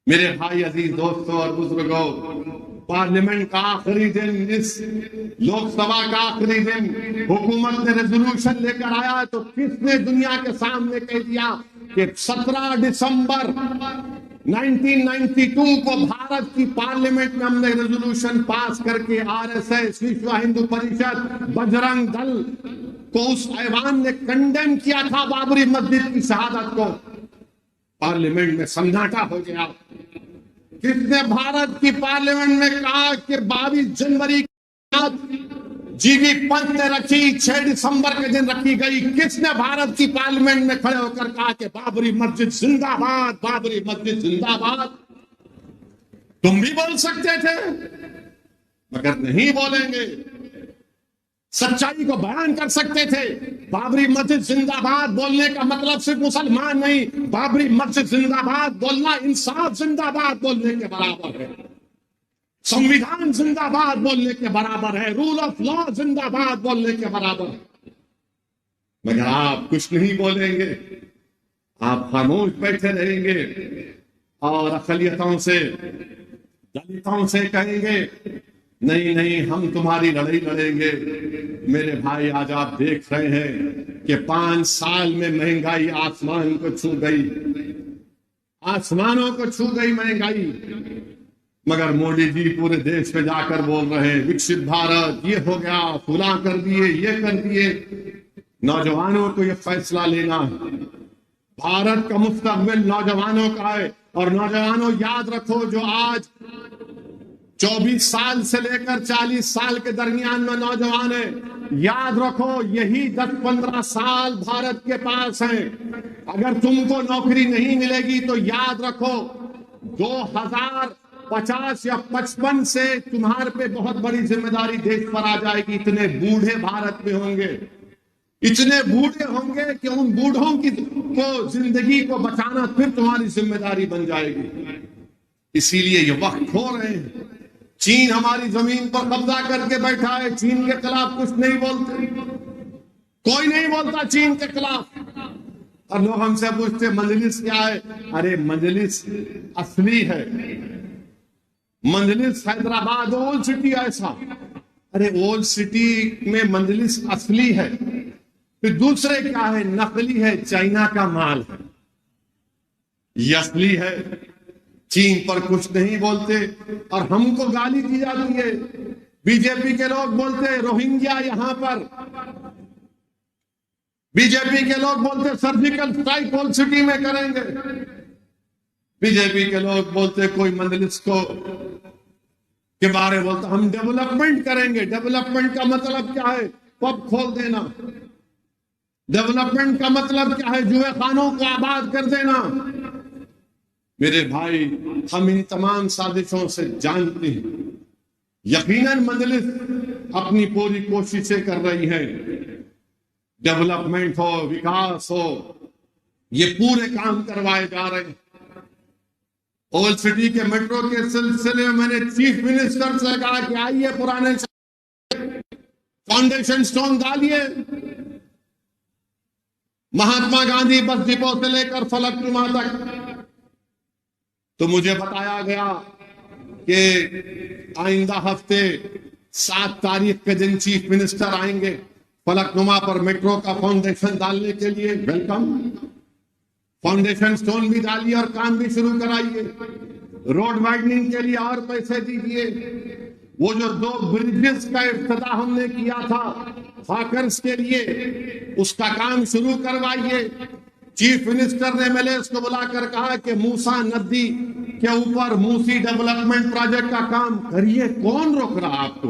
मेरे भाई अजीज दोस्तों और बुजुर्गों, पार्लियामेंट का आखिरी दिन, इस लोकसभा का आखिरी दिन हुकूमत ने रेजोल्यूशन लेकर आया तो किसने दुनिया के सामने कह दिया कि 17 दिसंबर 1992 को भारत की पार्लियामेंट में हमने रेजोल्यूशन पास करके आरएसएस, विश्व हिंदू परिषद, बजरंग दल को उस ऐवान ने कंडेम किया था बाबरी मस्जिद की शहादत को। पार्लियामेंट में सन्नाटा हो गया। किसने भारत की पार्लियामेंट में कहा कि 22 जनवरी जीबी पंत ने रखी, 6 दिसंबर के दिन रखी गई? किसने भारत की पार्लियामेंट में खड़े होकर कहा कि बाबरी मस्जिद जिंदाबाद, बाबरी मस्जिद जिंदाबाद? तुम भी बोल सकते थे मगर नहीं बोलेंगे। सच्चाई को बयान कर सकते थे। बाबरी मस्जिद जिंदाबाद बोलने का मतलब सिर्फ मुसलमान नहीं, बाबरी मस्जिद जिंदाबाद बोलना इंसाफ जिंदाबाद बोलने के बराबर है, संविधान जिंदाबाद बोलने के बराबर है, रूल ऑफ लॉ जिंदाबाद बोलने के बराबर है। मगर आप कुछ नहीं बोलेंगे, आप खामोश बैठे रहेंगे और अक़लियतों से, दलितों से कहेंगे नहीं नहीं हम तुम्हारी लड़ाई लड़ेंगे। मेरे भाई, आज आप देख रहे हैं कि 5 साल में महंगाई आसमान को छू गई, आसमानों को छू गई महंगाई। मगर मोदी जी पूरे देश में जाकर बोल रहे हैं विकसित भारत, ये हो गया, फुला कर दिए, ये कर दिए। नौजवानों को ये फैसला लेना है। भारत का मुस्तकबिल नौजवानों का है। और नौजवानों याद रखो, जो आज 24 साल से लेकर 40 साल के दरमियान में नौजवान है, याद रखो यही 10-15 साल भारत के पास है। अगर तुमको नौकरी नहीं मिलेगी तो याद रखो 2050 या 55 से तुम्हारे पे बहुत बड़ी जिम्मेदारी देश पर आ जाएगी। इतने बूढ़े भारत में होंगे, इतने बूढ़े होंगे कि उन बूढ़ों को जिंदगी को बचाना फिर तुम्हारी जिम्मेदारी बन जाएगी। इसीलिए ये वक्त हो रहे हैं। चीन हमारी जमीन पर कब्जा करके बैठा है, चीन के खिलाफ कुछ नहीं बोलते, कोई नहीं बोलता चीन के खिलाफ। और लोग हमसे पूछते मजलिस क्या है? अरे मजलिस असली है, मजलिस हैदराबाद ओल्ड सिटी ऐसा। अरे ओल्ड सिटी में मजलिस असली है, फिर दूसरे क्या है? नकली है, चाइना का माल है। ये असली है। चीन पर कुछ नहीं बोलते और हमको गाली दी जाती है। बीजेपी के लोग बोलते हैं रोहिंग्या यहां पर, बीजेपी के लोग बोलते सर्जिकल स्ट्राइक ओल्ड सिटी में करेंगे, बीजेपी के लोग बोलते कोई मजलिस को के बारे में बोलते हम डेवलपमेंट करेंगे। डेवलपमेंट का मतलब क्या है? पब खोल देना। डेवलपमेंट का मतलब क्या है? जुए खानों को आबाद कर देना। मेरे भाई, हम इन तमाम साजिशों से जानते हैं। यकीनन मजलिस अपनी पूरी कोशिशें कर रही है, डेवलपमेंट हो, विकास हो, ये पूरे काम करवाए जा रहे हैं। ओल्ड सिटी के मेट्रो के सिलसिले में मैंने चीफ मिनिस्टर से कहा कि आइए पुराने फाउंडेशन स्टोन डालिए। महात्मा गांधी बस डिपो से लेकर फलकनुमा तक। तो मुझे बताया गया कि आइंदा हफ्ते 7 तारीख के दिन चीफ मिनिस्टर आएंगे फलकनुमा पर मेट्रो का फाउंडेशन डालने के लिए। वेलकम। फाउंडेशन स्टोन भी डालिए और काम भी शुरू कराइए। रोड वाइडनिंग के लिए और पैसे दीजिए। वो जो 2 ब्रिजेस का इफ्तिताह हमने किया था हॉकर्स के लिए, उसका काम शुरू करवाइए। चीफ मिनिस्टर ने एमएलए को बुलाकर कहा कि मूसा नदी के ऊपर मूसी डेवलपमेंट प्रोजेक्ट का काम करिए। कौन रोक रहा आपको?